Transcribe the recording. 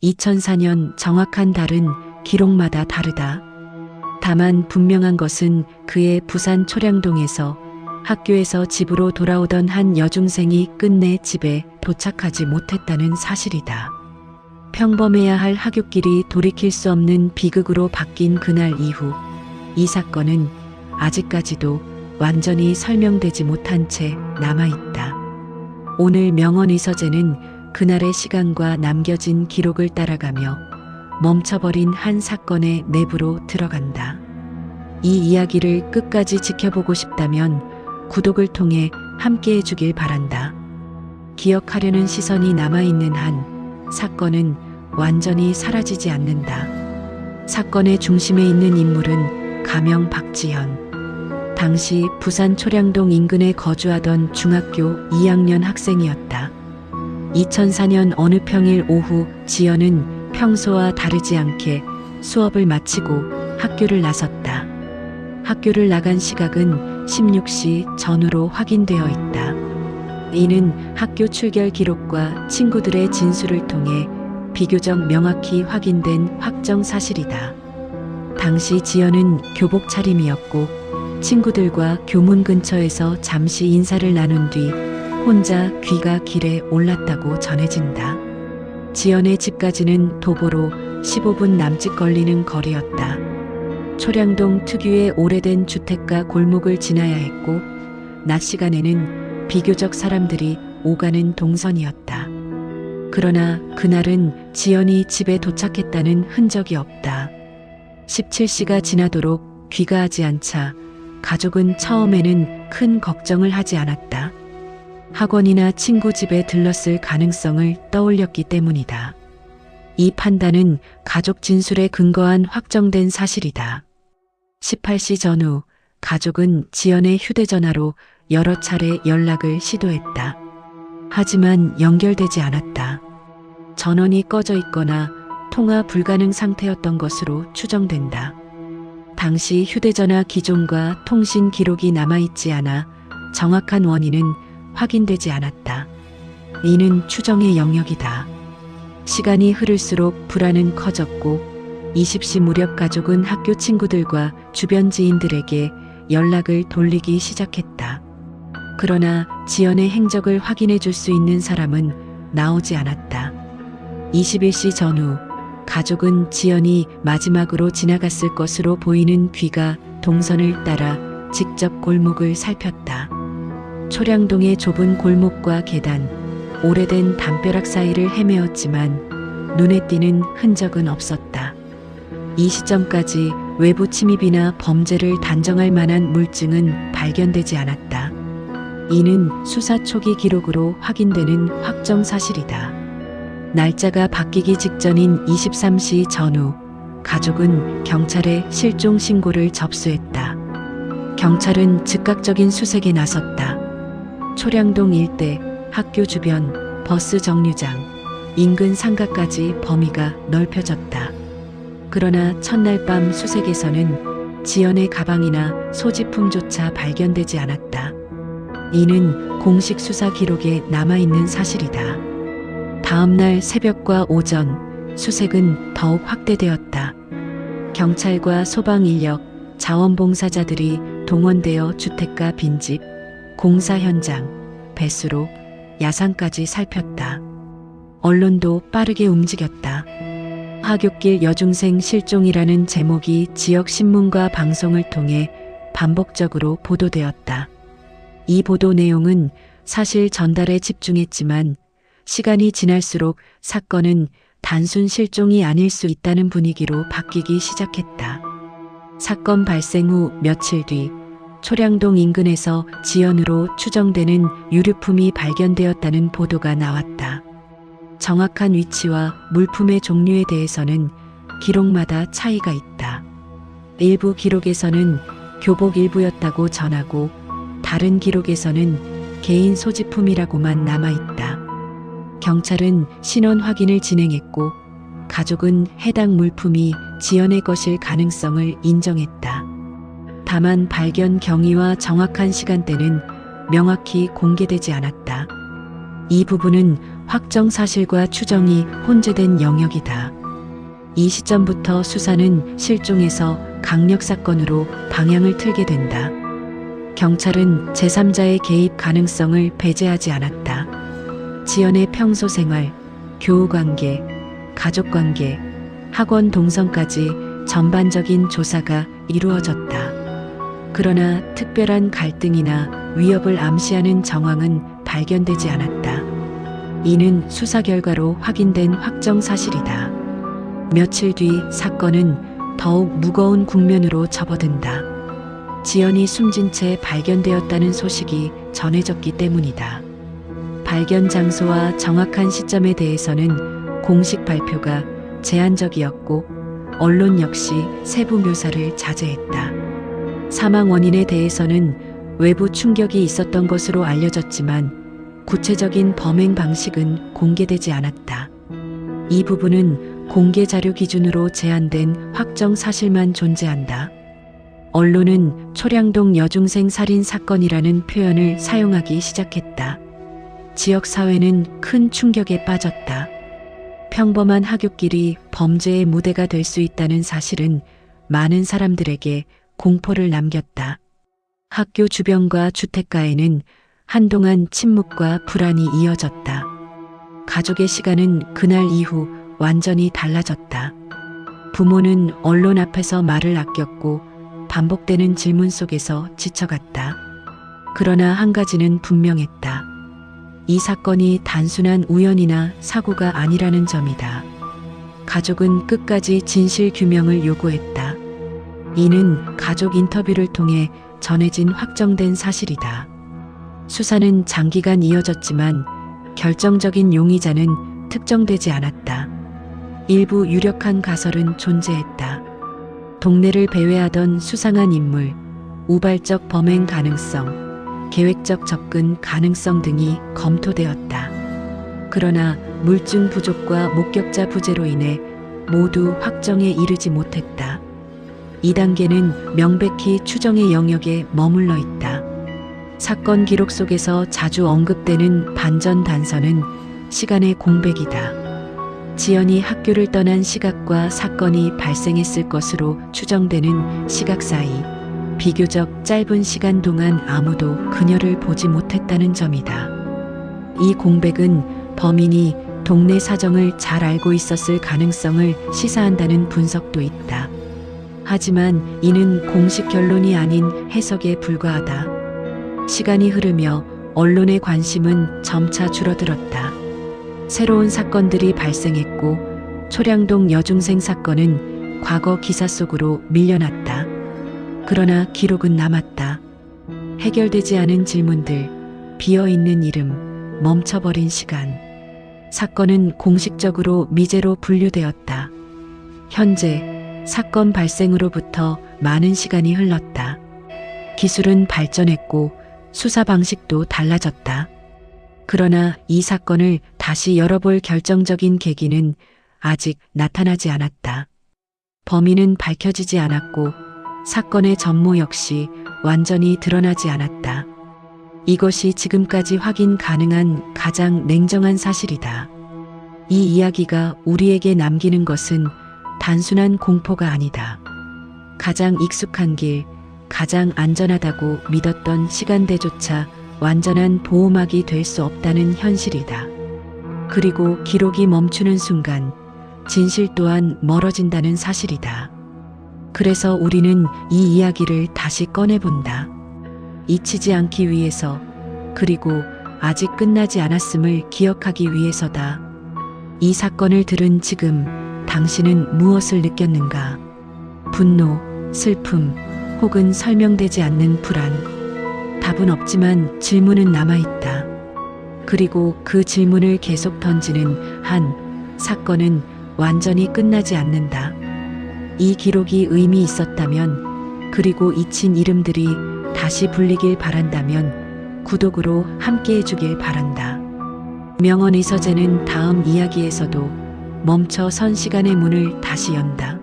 2004년 정확한 달은 기록마다 다르다. 다만 분명한 것은 그의 부산 초량동에서 학교에서 집으로 돌아오던 한 여중생이 끝내 집에 도착하지 못했다는 사실이다. 평범해야 할 하굣길이 돌이킬 수 없는 비극으로 바뀐 그날 이후 이 사건은 아직까지도 완전히 설명되지 못한 채 남아있다. 오늘 명언 이서재는 그날의 시간과 남겨진 기록을 따라가며 멈춰버린 한 사건의 내부로 들어간다. 이 이야기를 끝까지 지켜보고 싶다면 구독을 통해 함께 해주길 바란다. 기억하려는 시선이 남아있는 한 사건은 완전히 사라지지 않는다. 사건의 중심에 있는 인물은 가명 박지현. 당시 부산 초량동 인근에 거주하던 중학교 2학년 학생이었다. 2004년 어느 평일 오후 지연은 평소와 다르지 않게 수업을 마치고 학교를 나섰다. 학교를 나간 시각은 16시 전후로 확인되어 있다. 이는 학교 출결 기록과 친구들의 진술을 통해 비교적 명확히 확인된 확정 사실이다. 당시 지연은 교복 차림이었고 친구들과 교문 근처에서 잠시 인사를 나눈 뒤 혼자 귀가 길에 올랐다고 전해진다. 지연의 집까지는 도보로 15분 남짓 걸리는 거리였다. 초량동 특유의 오래된 주택가 골목을 지나야 했고 낮 시간에는 비교적 사람들이 오가는 동선이었다. 그러나 그날은 지연이 집에 도착했다는 흔적이 없다. 17시가 지나도록 귀가하지 않자 가족은 처음에는 큰 걱정을 하지 않았다. 학원이나 친구 집에 들렀을 가능성을 떠올렸기 때문이다. 이 판단은 가족 진술에 근거한 확정된 사실이다. 18시 전후 가족은 지연의 휴대전화로 여러 차례 연락을 시도했다. 하지만 연결되지 않았다. 전원이 꺼져 있거나 통화 불가능 상태였던 것으로 추정된다. 당시 휴대전화 기종과 통신 기록이 남아있지 않아 정확한 원인은 확인되지 않았다. 이는 추정의 영역이다. 시간이 흐를수록 불안은 커졌고 20시 무렵 가족은 학교 친구들과 주변 지인들에게 연락을 돌리기 시작했다. 그러나 지연의 행적을 확인해 줄 수 있는 사람은 나오지 않았다. 21시 전후 가족은 지연이 마지막으로 지나갔을 것으로 보이는 귀가 동선을 따라 직접 골목을 살폈다. 초량동의 좁은 골목과 계단, 오래된 담벼락 사이를 헤매었지만 눈에 띄는 흔적은 없었다. 이 시점까지 외부 침입이나 범죄를 단정할 만한 물증은 발견되지 않았다. 이는 수사 초기 기록으로 확인되는 확정 사실이다. 날짜가 바뀌기 직전인 23시 전후 가족은 경찰에 실종 신고를 접수했다. 경찰은 즉각적인 수색에 나섰다. 초량동 일대, 학교 주변, 버스 정류장, 인근 상가까지 범위가 넓혀졌다. 그러나 첫날 밤 수색에서는 지연의 가방이나 소지품조차 발견되지 않았다. 이는 공식 수사 기록에 남아있는 사실이다. 다음 날 새벽과 오전, 수색은 더욱 확대되었다. 경찰과 소방 인력, 자원봉사자들이 동원되어 주택가 빈집, 공사 현장, 배수로, 야산까지 살폈다. 언론도 빠르게 움직였다. 하굣길 여중생 실종이라는 제목이 지역 신문과 방송을 통해 반복적으로 보도되었다. 이 보도 내용은 사실 전달에 집중했지만 시간이 지날수록 사건은 단순 실종이 아닐 수 있다는 분위기로 바뀌기 시작했다. 사건 발생 후 며칠 뒤 초량동 인근에서 지연으로 추정되는 유류품이 발견되었다는 보도가 나왔다. 정확한 위치와 물품의 종류에 대해서는 기록마다 차이가 있다. 일부 기록에서는 교복 일부였다고 전하고 다른 기록에서는 개인 소지품이라고만 남아있다. 경찰은 신원 확인을 진행했고 가족은 해당 물품이 지연의 것일 가능성을 인정했다. 다만 발견 경위와 정확한 시간대는 명확히 공개되지 않았다. 이 부분은 확정 사실과 추정이 혼재된 영역이다. 이 시점부터 수사는 실종에서 강력 사건으로 방향을 틀게 된다. 경찰은 제3자의 개입 가능성을 배제하지 않았다. 지연의 평소 생활, 교우 관계, 가족 관계, 학원 동선까지 전반적인 조사가 이루어졌다. 그러나 특별한 갈등이나 위협을 암시하는 정황은 발견되지 않았다. 이는 수사 결과로 확인된 확정 사실이다. 며칠 뒤 사건은 더욱 무거운 국면으로 접어든다. 지연이 숨진 채 발견되었다는 소식이 전해졌기 때문이다. 발견 장소와 정확한 시점에 대해서는 공식 발표가 제한적이었고 언론 역시 세부 묘사를 자제했다. 사망 원인에 대해서는 외부 충격이 있었던 것으로 알려졌지만 구체적인 범행 방식은 공개되지 않았다. 이 부분은 공개 자료 기준으로 제한된 확정 사실만 존재한다. 언론은 초량동 여중생 살인 사건이라는 표현을 사용하기 시작했다. 지역 사회는 큰 충격에 빠졌다. 평범한 하굣길이 범죄의 무대가 될 수 있다는 사실은 많은 사람들에게 공포를 남겼다. 학교 주변과 주택가에는 한동안 침묵과 불안이 이어졌다. 가족의 시간은 그날 이후 완전히 달라졌다. 부모는 언론 앞에서 말을 아꼈고 반복되는 질문 속에서 지쳐갔다. 그러나 한 가지는 분명했다. 이 사건이 단순한 우연이나 사고가 아니라는 점이다. 가족은 끝까지 진실 규명을 요구했다. 이는 가족 인터뷰를 통해 전해진 확정된 사실이다. 수사는 장기간 이어졌지만 결정적인 용의자는 특정되지 않았다. 일부 유력한 가설은 존재했다. 동네를 배회하던 수상한 인물, 우발적 범행 가능성, 계획적 접근 가능성 등이 검토되었다. 그러나 물증 부족과 목격자 부재로 인해 모두 확정에 이르지 못했다. 2단계는 명백히 추정의 영역에 머물러 있다. 사건 기록 속에서 자주 언급되는 반전 단서는 시간의 공백이다. 지연이 학교를 떠난 시각과 사건이 발생했을 것으로 추정되는 시각 사이, 비교적 짧은 시간 동안 아무도 그녀를 보지 못했다는 점이다. 이 공백은 범인이 동네 사정을 잘 알고 있었을 가능성을 시사한다는 분석도 있다. 하지만 이는 공식 결론이 아닌 해석에 불과하다. 시간이 흐르며 언론의 관심은 점차 줄어들었다. 새로운 사건들이 발생했고 초량동 여중생 사건은 과거 기사 속으로 밀려났다. 그러나 기록은 남았다. 해결되지 않은 질문들, 비어있는 이름, 멈춰버린 시간. 사건은 공식적으로 미제로 분류되었다. 현재 사건 발생으로부터 많은 시간이 흘렀다. 기술은 발전했고 수사 방식도 달라졌다. 그러나 이 사건을 다시 열어볼 결정적인 계기는 아직 나타나지 않았다. 범인은 밝혀지지 않았고 사건의 전모 역시 완전히 드러나지 않았다. 이것이 지금까지 확인 가능한 가장 냉정한 사실이다. 이 이야기가 우리에게 남기는 것은 단순한 공포가 아니다. 가장 익숙한 길, 가장 안전하다고 믿었던 시간대조차 완전한 보호막이 될 수 없다는 현실이다. 그리고 기록이 멈추는 순간 진실 또한 멀어진다는 사실이다. 그래서 우리는 이 이야기를 다시 꺼내본다. 잊히지 않기 위해서, 그리고 아직 끝나지 않았음을 기억하기 위해서다. 이 사건을 들은 지금 당신은 무엇을 느꼈는가? 분노, 슬픔, 혹은 설명되지 않는 불안. 답은 없지만 질문은 남아있다. 그리고 그 질문을 계속 던지는 한 사건은 완전히 끝나지 않는다. 이 기록이 의미 있었다면, 그리고 잊힌 이름들이 다시 불리길 바란다면 구독으로 함께 해주길 바란다. 명언의 서재는 다음 이야기에서도 멈춰 선 시간의 문을 다시 연다.